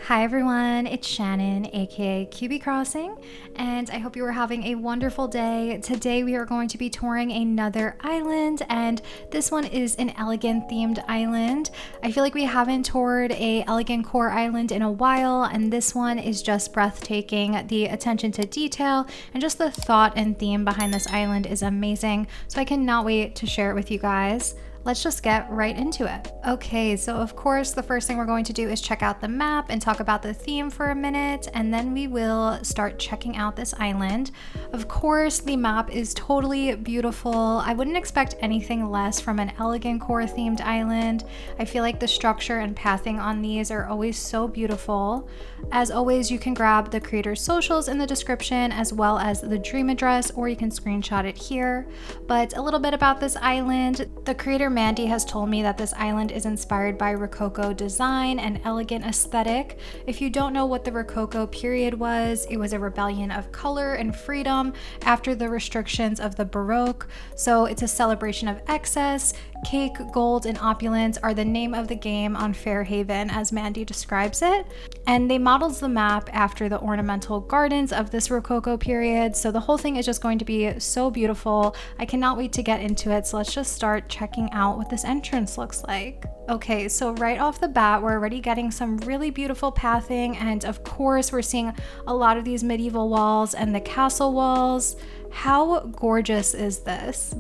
Hi everyone, it's Shannon, aka QB Crossing, and I hope you are having a wonderful day. Today we are going to be touring another island, and this one is an elegant themed island. I feel like we haven't toured a Elegantcore island in a while, and this one is just breathtaking. The attention to detail and just the thought and theme behind this island is amazing, so I cannot wait to share it with you guys. Let's just get right into it. Okay, so of course, the first thing we're going to do is check out the map and talk about the theme for a minute, and then we will start checking out this island. Of course, the map is totally beautiful. I wouldn't expect anything less from an Elegantcore themed island. I feel like the structure and pathing on these are always so beautiful. As always, you can grab the creator's socials in the description as well as the dream address, or you can screenshot it here. But a little bit about this island. The creator Mandy has told me that this island is inspired by Rococo design and elegant aesthetic. If you don't know what the Rococo period was, it was a rebellion of color and freedom after the restrictions of the Baroque. So it's a celebration of excess. Cake, gold, and opulence are the name of the game on Fairhaven, as Mandy describes it. And they models the map after the ornamental gardens of this Rococo period. So the whole thing is just going to be so beautiful. I cannot wait to get into it. So let's just start checking out what this entrance looks like. Okay, so right off the bat, we're already getting some really beautiful pathing. And of course, we're seeing a lot of these medieval walls and the castle walls. How gorgeous is this?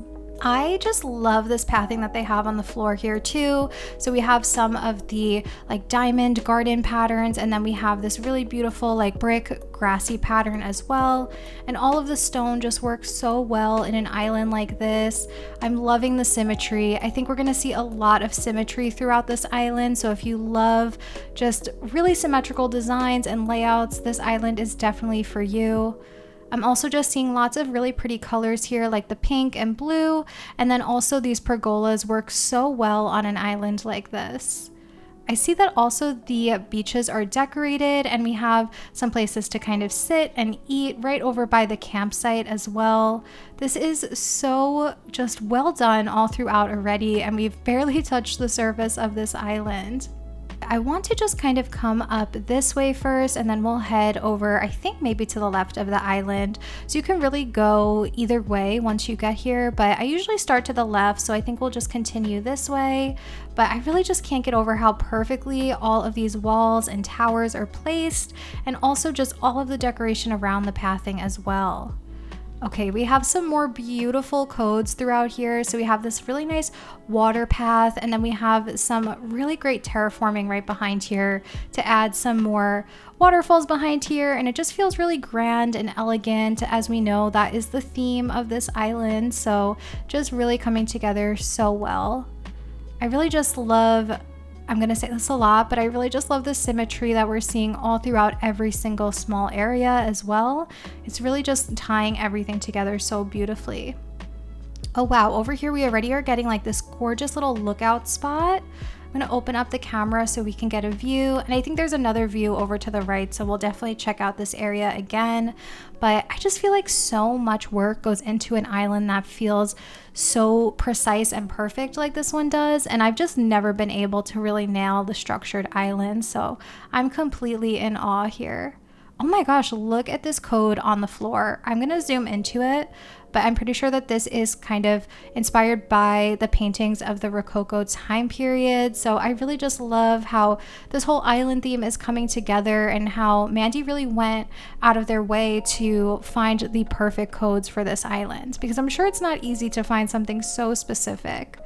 I just love this pathing that they have on the floor here too. So we have some of the like diamond garden patterns, and then we have this really beautiful like brick grassy pattern as well. And all of the stone just works so well in an island like this. I'm loving the symmetry. I think we're gonna see a lot of symmetry throughout this island. So if you love just really symmetrical designs and layouts, this island is definitely for you. I'm also just seeing lots of really pretty colors here, like the pink and blue, and then also these pergolas work so well on an island like this. I see that also the beaches are decorated, and we have some places to kind of sit and eat right over by the campsite as well. This is so just well done all throughout already, and we've barely touched the surface of this island. I want to just kind of come up this way first, and then we'll head over, I think maybe to the left of the island. So you can really go either way once you get here, but I usually start to the left, so I think we'll just continue this way. But I really just can't get over how perfectly all of these walls and towers are placed, and also just all of the decoration around the pathing as well. Okay, we have some more beautiful codes throughout here. So we have this really nice water path, and then we have some really great terraforming right behind here to add some more waterfalls behind here, and it just feels really grand and elegant. As we know, that is the theme of this island, so just really coming together so well. I really just love, I'm gonna say this a lot, but I really just love the symmetry that we're seeing all throughout every single small area as well. It's really just tying everything together so beautifully. Oh wow, over here we already are getting like this gorgeous little lookout spot. I'm gonna open up the camera so we can get a view, and I think there's another view over to the right, so we'll definitely check out this area again. But I just feel like so much work goes into an island that feels so precise and perfect like this one does, and I've just never been able to really nail the structured island, so I'm completely in awe here. Oh my gosh, look at this code on the floor. I'm gonna zoom into it, but I'm pretty sure that this is kind of inspired by the paintings of the Rococo time period. So I really just love how this whole island theme is coming together, and how Mandy really went out of their way to find the perfect codes for this island, because I'm sure it's not easy to find something so specific.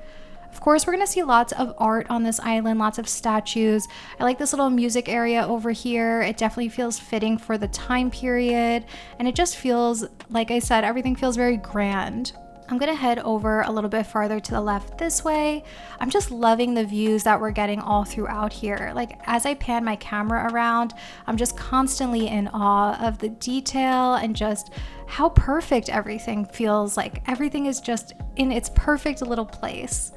Of course, we're going to see lots of art on this island, lots of statues. I like this little music area over here. It definitely feels fitting for the time period, and it just feels, like I said, everything feels very grand. I'm going to head over a little bit farther to the left this way. I'm just loving the views that we're getting all throughout here. Like, as I pan my camera around, I'm just constantly in awe of the detail and just how perfect everything feels. Like everything is just in its perfect little place.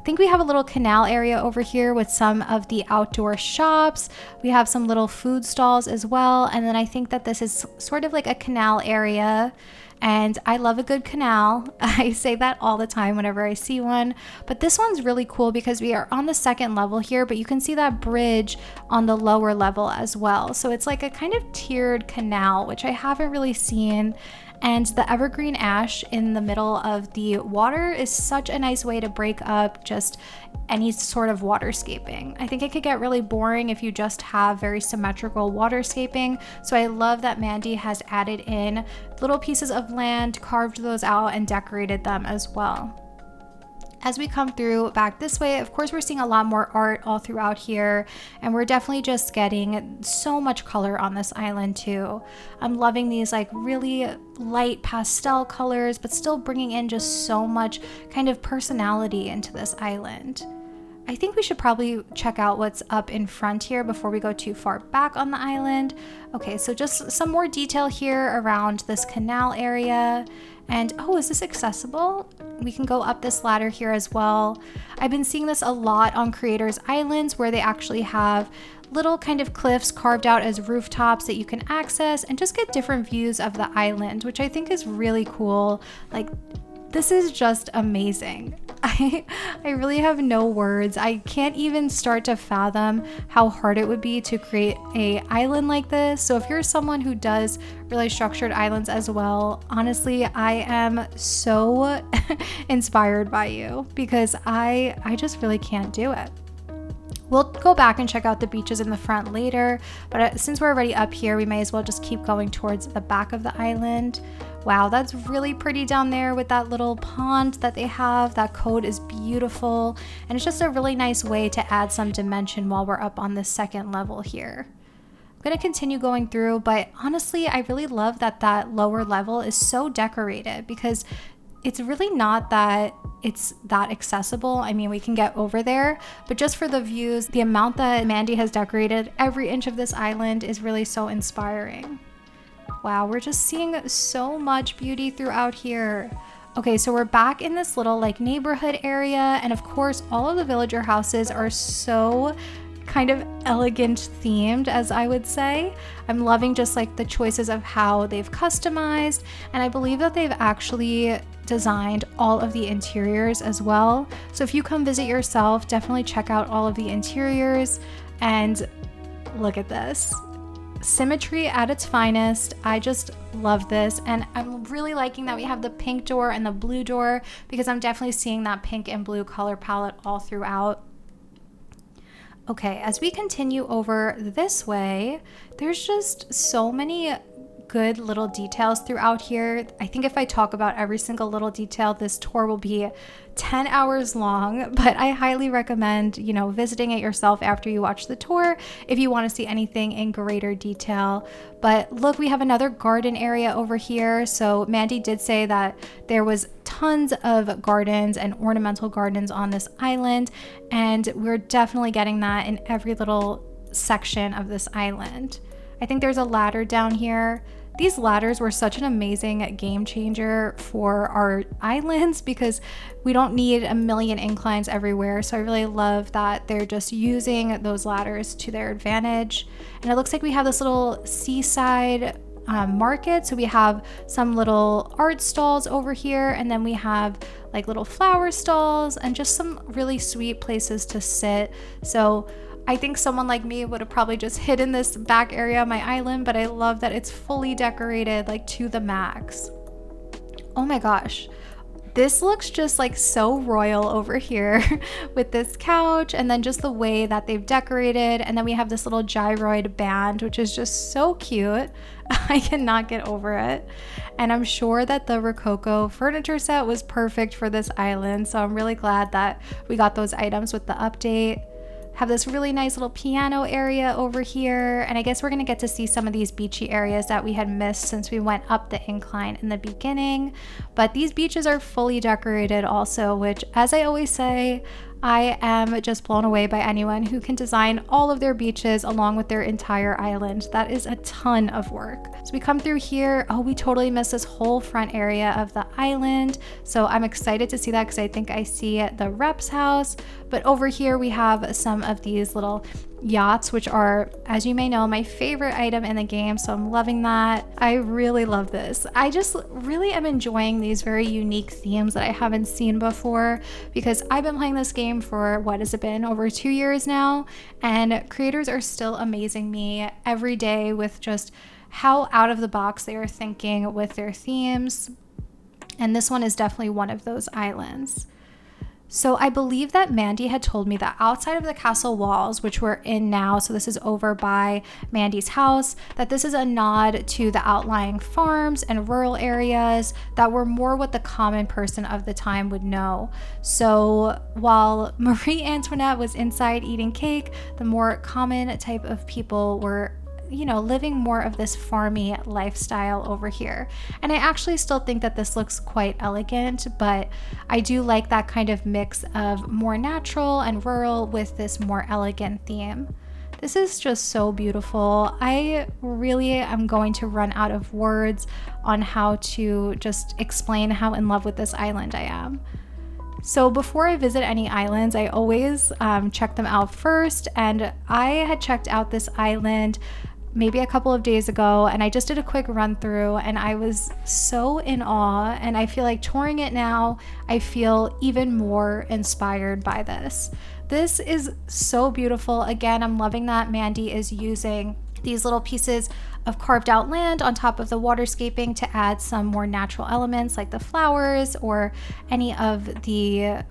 I think we have a little canal area over here with some of the outdoor shops. We have some little food stalls as well. And then I think that this is sort of like a canal area. And I love a good canal. I say that all the time whenever I see one. But this one's really cool because we are on the second level here, but you can see that bridge on the lower level as well. So it's like a kind of tiered canal, which I haven't really seen. And the evergreen ash in the middle of the water is such a nice way to break up just any sort of waterscaping. I think it could get really boring if you just have very symmetrical waterscaping. So I love that Mandy has added in little pieces of land, carved those out, and decorated them as well. As we come through back this way, of course, we're seeing a lot more art all throughout here, and we're definitely just getting so much color on this island too. I'm loving these like really light pastel colors, but still bringing in just so much kind of personality into this island. I think we should probably check out what's up in front here before we go too far back on the island. Okay, so just some more detail here around this canal area. And oh, is this accessible? We can go up this ladder here as well. I've been seeing this a lot on Creators Islands where they actually have little kind of cliffs carved out as rooftops that you can access and just get different views of the island, which I think is really cool. Like, this is just amazing. I really have no words. I can't even start to fathom how hard it would be to create an island like this. So if you're someone who does really structured islands as well, honestly, I am so inspired by you because I just really can't do it. We'll go back and check out the beaches in the front later, but since we're already up here, we may as well just keep going towards the back of the island. Wow, that's really pretty down there with that little pond that they have. That code is beautiful, and it's just a really nice way to add some dimension while we're up on the second level here. I'm going to continue going through, but honestly, I really love that that lower level is so decorated because it's really not that it's that accessible. I mean, we can get over there, but just for the views, the amount that Mandy has decorated every inch of this island is really so inspiring. Wow, we're just seeing so much beauty throughout here. Okay, so we're back in this little like neighborhood area, and of course, all of the villager houses are so kind of elegant themed, as I would say. I'm loving just like the choices of how they've customized, and I believe that they've actually designed all of the interiors as well. So if you come visit yourself, definitely check out all of the interiors. And look at this. Symmetry at its finest. I just love this, and I'm really liking that we have the pink door and the blue door because I'm definitely seeing that pink and blue color palette all throughout. Okay, as we continue over this way, there's just so many good little details throughout here. I think if I talk about every single little detail, this tour will be 10 hours long, but I highly recommend, visiting it yourself after you watch the tour if you want to see anything in greater detail. But look, we have another garden area over here. So Mandy did say that there was tons of gardens and ornamental gardens on this island, and we're definitely getting that in every little section of this island. I think there's a ladder down here. These ladders were such an amazing game changer for our islands because we don't need a million inclines everywhere. So I really love that they're just using those ladders to their advantage. And it looks like we have this little seaside market. So we have some little art stalls over here, and then we have like little flower stalls and just some really sweet places to sit. So I think someone like me would have probably just hidden this back area of my island, but I love that it's fully decorated like to the max. Oh my gosh. This looks just like so royal over here with this couch, and then just the way that they've decorated. And then we have this little gyroid band, which is just so cute. I cannot get over it. And I'm sure that the Rococo furniture set was perfect for this island. So I'm really glad that we got those items with the update. Have this really nice little piano area over here, and I guess we're gonna get to see some of these beachy areas that we had missed since we went up the incline in the beginning. But these beaches are fully decorated also, which, as I always say, I am just blown away by anyone who can design all of their beaches along with their entire island. That is a ton of work. So we come through here. Oh, we totally missed this whole front area of the island. So I'm excited to see that because I think I see the rep's house. But over here we have some of these little yachts, which are, as you may know, my favorite item in the game, so I'm loving that. I really love this. I just really am enjoying these very unique themes that I haven't seen before, because I've been playing this game for, what has it been, over 2 years now, and creators are still amazing me every day with just how out of the box they are thinking with their themes, and this one is definitely one of those islands. So I believe that Mandy had told me that outside of the castle walls, which we're in now, so this is over by Mandy's house, that this is a nod to the outlying farms and rural areas that were more what the common person of the time would know. So while Marie Antoinette was inside eating cake, the more common type of people were, you know, living more of this farmy lifestyle over here. And I actually still think that this looks quite elegant, but I do like that kind of mix of more natural and rural with this more elegant theme. This is just so beautiful. I really am going to run out of words on how to just explain how in love with this island I am. So before I visit any islands, I always check them out first, and I had checked out this island maybe a couple of days ago, and I just did a quick run through and I was so in awe, and I feel like touring it now, I feel even more inspired by this. This is so beautiful. Again, I'm loving that Mandy is using these little pieces of carved out land on top of the waterscaping to add some more natural elements like the flowers or any of the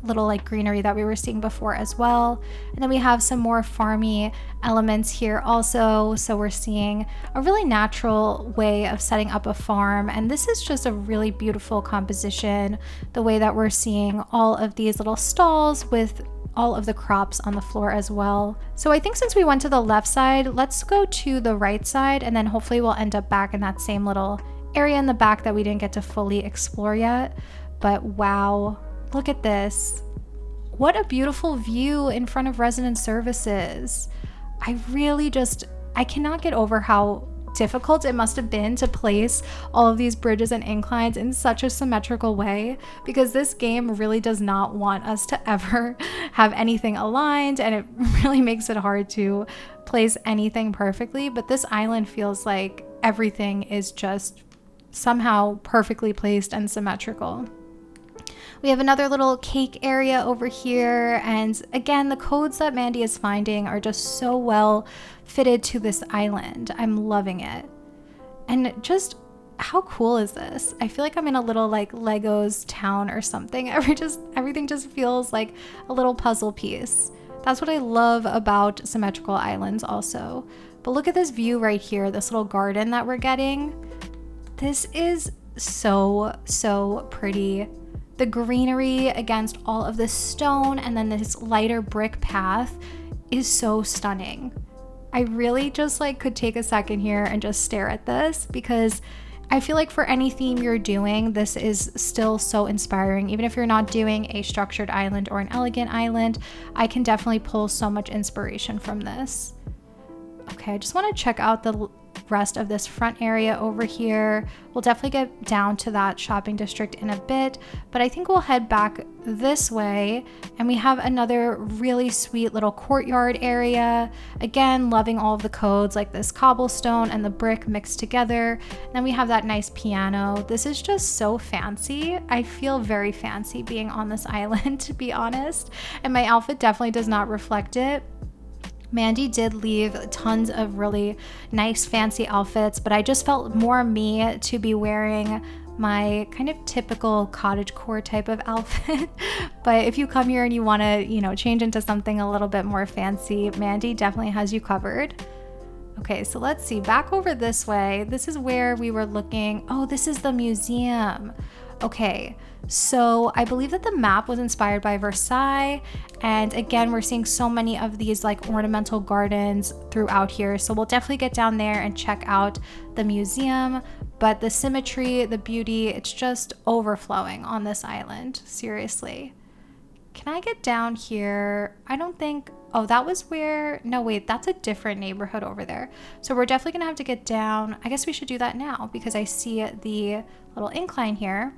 little like greenery that we were seeing before as well. And then we have some more farmy elements here also. So we're seeing a really natural way of setting up a farm. And this is just a really beautiful composition, the way that we're seeing all of these little stalls with all of the crops on the floor as well. So I think since we went to the left side, let's go to the right side, and then hopefully we'll end up back in that same little area in the back that we didn't get to fully explore yet. But wow, look at this. What a beautiful view in front of resident services. I cannot get over how difficult it must have been to place all of these bridges and inclines in such a symmetrical way, because this game really does not want us to ever have anything aligned, and it really makes it hard to place anything perfectly. But this island feels like everything is just somehow perfectly placed and symmetrical. We have another little cake area over here, and again, the codes that Mandy is finding are just so well fitted to this island. I'm loving it. And just how cool is this? I feel like I'm in a little like Legos town or something. Everything just feels like a little puzzle piece. That's what I love about symmetrical islands also. But look at this view right here, this little garden that we're getting. This is so pretty. The greenery against all of this stone and then this lighter brick path is so stunning. I really just like could take a second here and just stare at this, because I feel like for any theme you're doing, this is still so inspiring. Even if you're not doing a structured island or an elegant island, I can definitely pull so much inspiration from this. Okay, I just want to check out the rest of this front area over here. We'll definitely get down to that shopping district in a bit, but I think we'll head back this way, and we have another really sweet little courtyard area. Again, loving all of the codes like this cobblestone and the brick mixed together. And then we have that nice piano. This is just so fancy. I feel very fancy being on this island, to be honest, and my outfit definitely does not reflect it. Mandy did leave tons of really nice fancy outfits, but I just felt more me to be wearing my kind of typical cottagecore type of outfit. But if you come here and you want to, change into something a little bit more fancy, Mandy definitely has you covered. Okay, so let's see, back over this way. This is where we were looking. Oh, this is the museum. Okay, so I believe that the map was inspired by Versailles, and again, we're seeing so many of these like ornamental gardens throughout here, so we'll definitely get down there and check out the museum. But the symmetry, the beauty, it's just overflowing on this island, seriously. Can I get down here? I don't think, oh, that was where, no, wait, that's a different neighborhood over there. So we're definitely gonna have to get down. I guess we should do that now because I see the little incline here.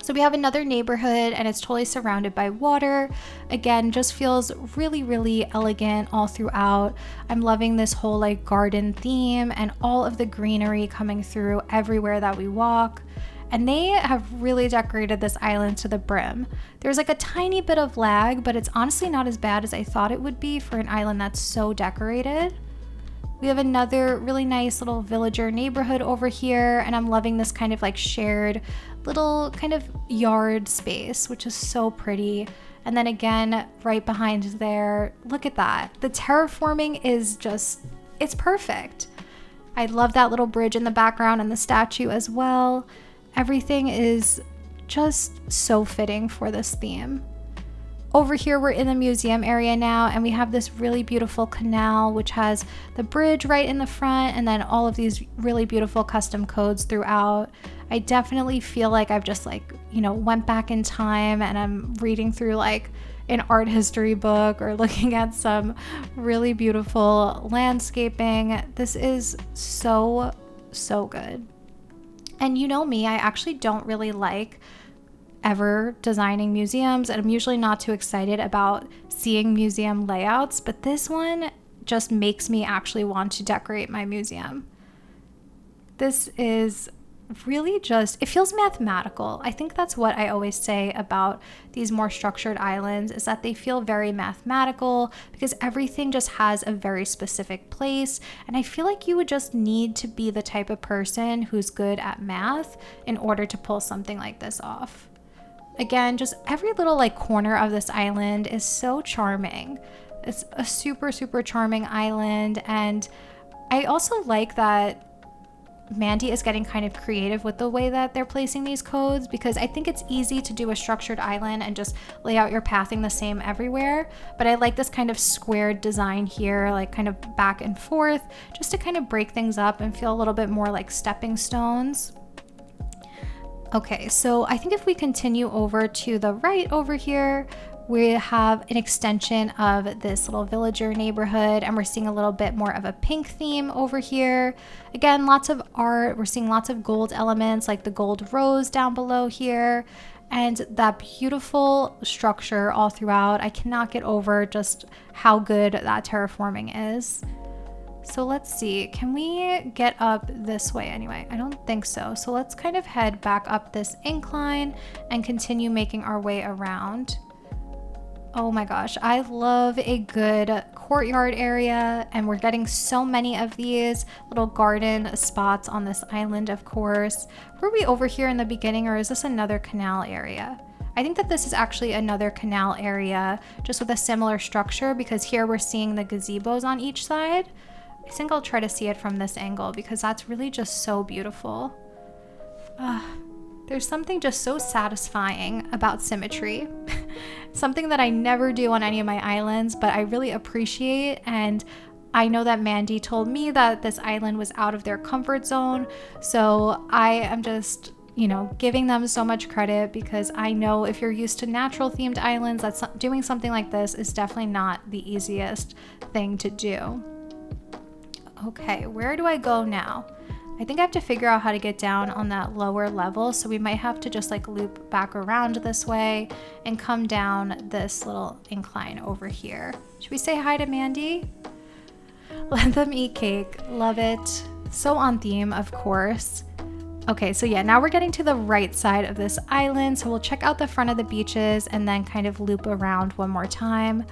So we have another neighborhood and it's totally surrounded by water. Again, just feels really, really elegant all throughout. I'm loving this whole like garden theme and all of the greenery coming through everywhere that we walk. And they have really decorated this island to the brim. There's like a tiny bit of lag, but it's honestly not as bad as I thought it would be for an island that's so decorated. We have another really nice little villager neighborhood over here, and I'm loving this kind of like shared little kind of yard space, which is so pretty. And then again, right behind there, look at that. The terraforming is just, it's perfect. I love that little bridge in the background and the statue as well. Everything is just so fitting for this theme. Over here, we're in the museum area now, and we have this really beautiful canal, which has the bridge right in the front, and then all of these really beautiful custom codes throughout. I definitely feel like I've just like, you know, went back in time and I'm reading through like an art history book or looking at some really beautiful landscaping. This is so, so good. And you know me, I actually don't really like ever designing museums, and I'm usually not too excited about seeing museum layouts, but this one just makes me actually want to decorate my museum. This is really just, it feels mathematical. I think that's what I always say about these more structured islands, is that they feel very mathematical because everything just has a very specific place. And I feel like you would just need to be the type of person who's good at math in order to pull something like this off. Again, just every little like corner of this island is so charming. It's a super, super charming island. And I also like that Mandy is getting kind of creative with the way that they're placing these codes, because I think it's easy to do a structured island and just lay out your pathing the same everywhere. But I like this kind of squared design here, like kind of back and forth, just to kind of break things up and feel a little bit more like stepping stones. Okay, so I think if we continue over to the right over here, we have an extension of this little villager neighborhood, and we're seeing a little bit more of a pink theme over here. Again, lots of art. We're seeing lots of gold elements like the gold rose down below here, and that beautiful structure all throughout. I cannot get over just how good that terraforming is. So let's see, can we get up this way anyway? I don't think so. So let's kind of head back up this incline and continue making our way around. Oh my gosh, I love a good courtyard area, and we're getting so many of these little garden spots on this island, of course. Were we over here in the beginning, or is this another canal area? I think that this is actually another canal area, just with a similar structure, because here we're seeing the gazebos on each side. I think I'll try to see it from this angle because that's really just so beautiful. There's something just so satisfying about symmetry. Something that I never do on any of my islands, but I really appreciate. And I know that Mandy told me that this island was out of their comfort zone. So I am just, you know, giving them so much credit, because I know if you're used to natural themed islands, that's doing something like this is definitely not the easiest thing to do. Okay, where do I go now? I think I have to figure out how to get down on that lower level, so we might have to just like loop back around this way and come down this little incline over here. Should we say hi to Mandy? Let them eat cake. Love it. So on theme, of course. Okay, so yeah, now we're getting to the right side of this island, so we'll check out the front of the beaches and then kind of loop around one more time.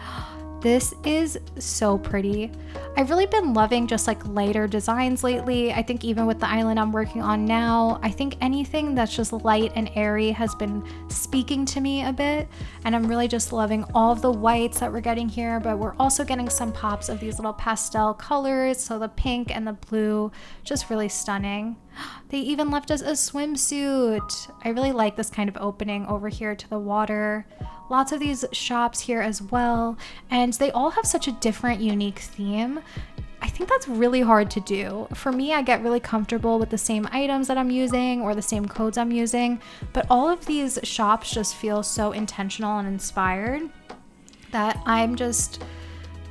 This is so pretty. I've really been loving just like lighter designs lately. I think even with the island I'm working on now, I think anything that's just light and airy has been speaking to me a bit. And I'm really just loving all of the whites that we're getting here, but we're also getting some pops of these little pastel colors. So the pink and the blue, just really stunning. They even left us a swimsuit. I really like this kind of opening over here to the water. Lots of these shops here as well, and they all have such a different, unique theme. I think that's really hard to do. For me, I get really comfortable with the same items that I'm using or the same codes I'm using, but all of these shops just feel so intentional and inspired that I'm just,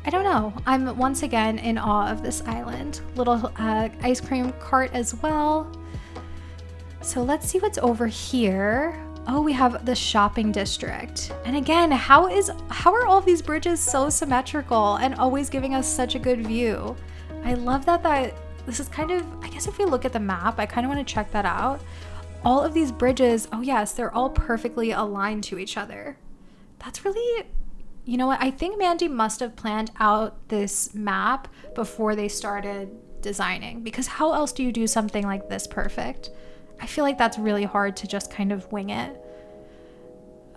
I don't know. I'm once again in awe of this island. Little ice cream cart as well. So let's see what's over here. Oh, we have the shopping district. And again, how are all of these bridges so symmetrical and always giving us such a good view? I love that this is kind of, I guess if we look at the map, I kind of want to check that out. All of these bridges, oh yes, they're all perfectly aligned to each other. That's really, you know what? I think Mandy must have planned out this map before they started designing, because how else do you do something like this perfect? I feel like that's really hard to just kind of wing it.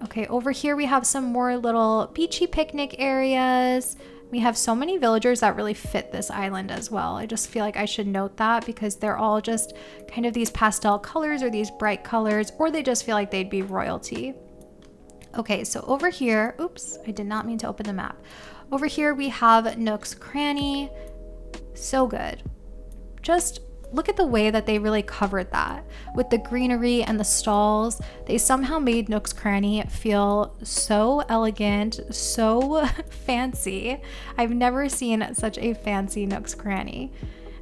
Okay, over here we have some more little beachy picnic areas. We have so many villagers that really fit this island as well. I just feel like I should note that because they're all just kind of these pastel colors or these bright colors, or they just feel like they'd be royalty. Okay, so over here, oops, I did not mean to open the map. Over here we have Nook's Cranny. So good. Just look at the way that they really covered that with the greenery and the stalls. They somehow made Nook's Cranny feel so elegant, so fancy. I've never seen such a fancy Nook's Cranny.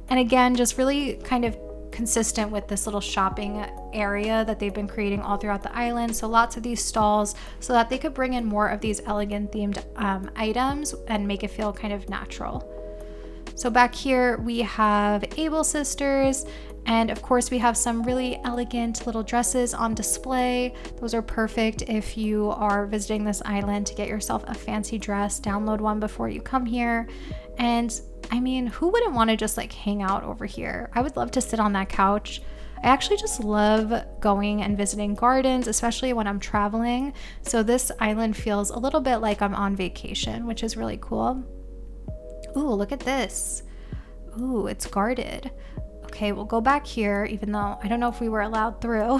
And again, just really kind of consistent with this little shopping area that they've been creating all throughout the island. So lots of these stalls so that they could bring in more of these elegant themed items and make it feel kind of natural. So back here we have Able Sisters, and of course we have some really elegant little dresses on display. Those are perfect if you are visiting this island to get yourself a fancy dress. Download one before you come here. And I mean, who wouldn't want to just like hang out over here? I would love to sit on that couch. I actually just love going and visiting gardens, especially when I'm traveling. So this island feels a little bit like I'm on vacation, which is really cool. Ooh, look at this. Ooh, it's guarded. Okay, we'll go back here, even though I don't know if we were allowed through.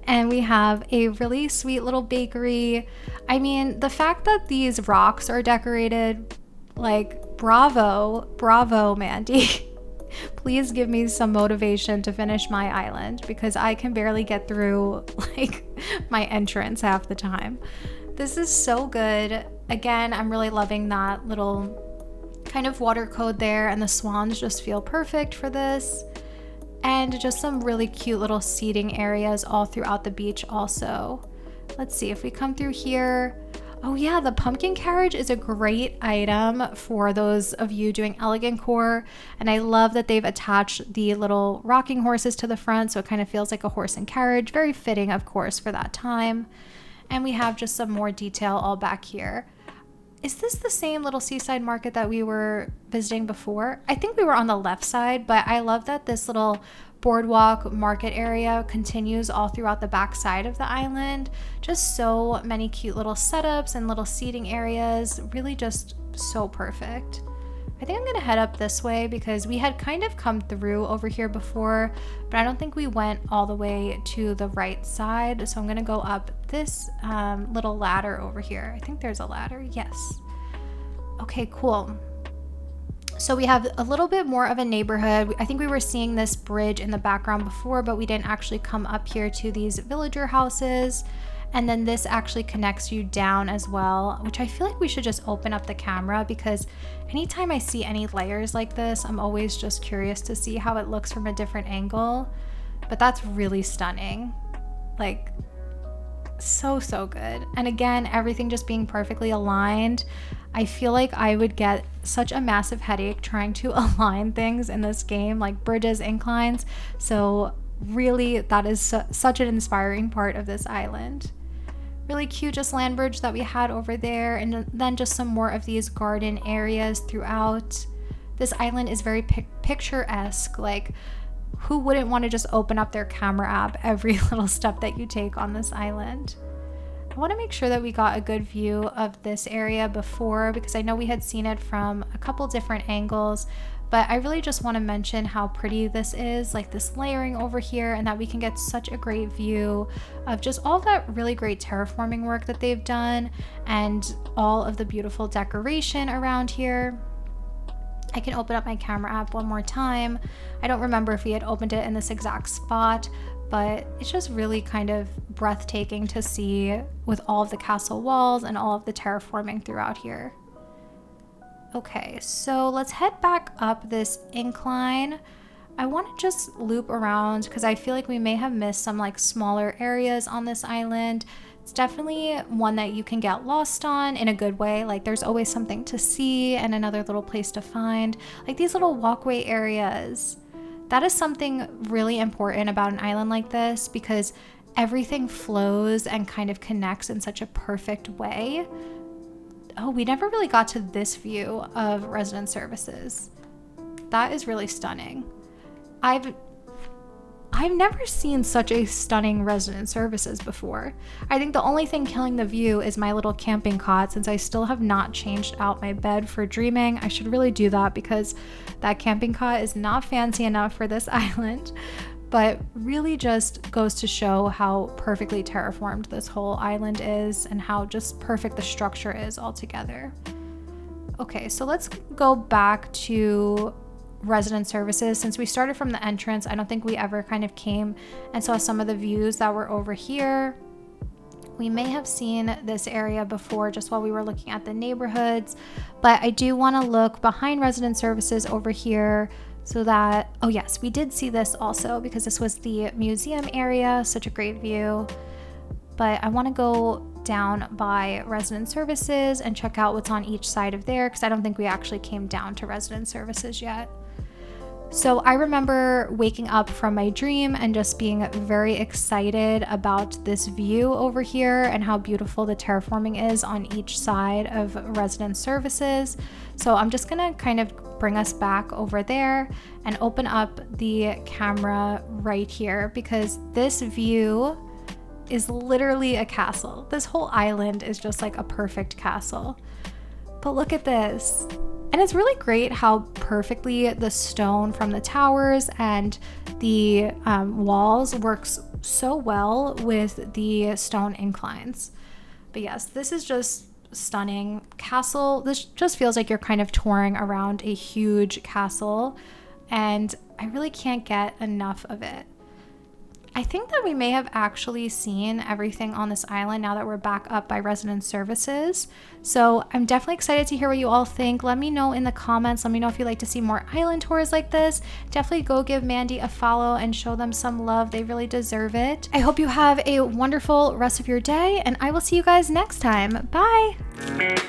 And we have a really sweet little bakery. I mean, the fact that these rocks are decorated, like, bravo, Mandy. Please give me some motivation to finish my island because I can barely get through, like, my entrance half the time. This is so good. Again, I'm really loving that little kind of water code there, and the swans just feel perfect for this. And just some really cute little seating areas all throughout the beach also. Let's see if we come through here. Oh yeah, the pumpkin carriage is a great item for those of you doing Elegantcore, and I love that they've attached the little rocking horses to the front, so it kind of feels like a horse and carriage. Very fitting, of course, for that time. And we have just some more detail all back here. Is this the same little seaside market that we were visiting before? I think we were on the left side, but I love that this little boardwalk market area continues all throughout the back side of the island. Just so many cute little setups and little seating areas. Really just so perfect. I think I'm gonna head up this way because we had kind of come through over here before, but I don't think we went all the way to the right side. So I'm gonna go up this little ladder over here. I think there's a ladder, yes. Okay, cool. So we have a little bit more of a neighborhood. I think we were seeing this bridge in the background before, but we didn't actually come up here to these villager houses. And then this actually connects you down as well, which I feel like we should just open up the camera because anytime I see any layers like this, I'm always just curious to see how it looks from a different angle. But that's really stunning. Like, so good. And again, everything just being perfectly aligned. I feel like I would get such a massive headache trying to align things in this game, like bridges, inclines. So really, that is such an inspiring part of this island. Really cute just land bridge that we had over there, and then just some more of these garden areas throughout. This island is very picturesque. Like, who wouldn't want to just open up their camera app every little step that you take on this island? I want to make sure that we got a good view of this area before, because I know we had seen it from a couple different angles, but I really just want to mention how pretty this is, like this layering over here, and that we can get such a great view of just all that really great terraforming work that they've done and all of the beautiful decoration around here. I can open up my camera app one more time. I don't remember if we had opened it in this exact spot, but it's just really kind of breathtaking to see with all of the castle walls and all of the terraforming throughout here. Okay, so let's head back up this incline. I want to just loop around because I feel like we may have missed some like smaller areas on this island. It's definitely one that you can get lost on in a good way. Like there's always something to see and another little place to find. Like these little walkway areas. That is something really important about an island like this because everything flows and kind of connects in such a perfect way. Oh, we never really got to this view of resident services. That is really stunning. I've never seen such a stunning resident services before. I think the only thing killing the view is my little camping cot, since I still have not changed out my bed for dreaming. I should really do that because that camping cot is not fancy enough for this island, but really just goes to show how perfectly terraformed this whole island is and how just perfect the structure is altogether. Okay, so let's go back to resident services. Since we started from the entrance, I don't think we ever kind of came and saw some of the views that were over here. We may have seen this area before just while we were looking at the neighborhoods, but I do want to look behind resident services over here so that, oh yes, we did see this also because this was the museum area. Such a great view. But I want to go down by resident services and check out what's on each side of there because I don't think we actually came down to resident services yet. So I remember waking up from my dream and just being very excited about this view over here and how beautiful the terraforming is on each side of resident services. So I'm just gonna kind of bring us back over there and open up the camera right here because this view is literally a castle. This whole island is just like a perfect castle. But look at this. And it's really great how perfectly the stone from the towers and the walls works so well with the stone inclines. But yes, this is just stunning castle. This just feels like you're kind of touring around a huge castle, and I really can't get enough of it. I think that we may have actually seen everything on this island now that we're back up by resident services. So I'm definitely excited to hear what you all think. Let me know in the comments. Let me know if you'd like to see more island tours like this. Definitely go give Mandy a follow and show them some love. They really deserve it. I hope you have a wonderful rest of your day, and I will see you guys next time. Bye.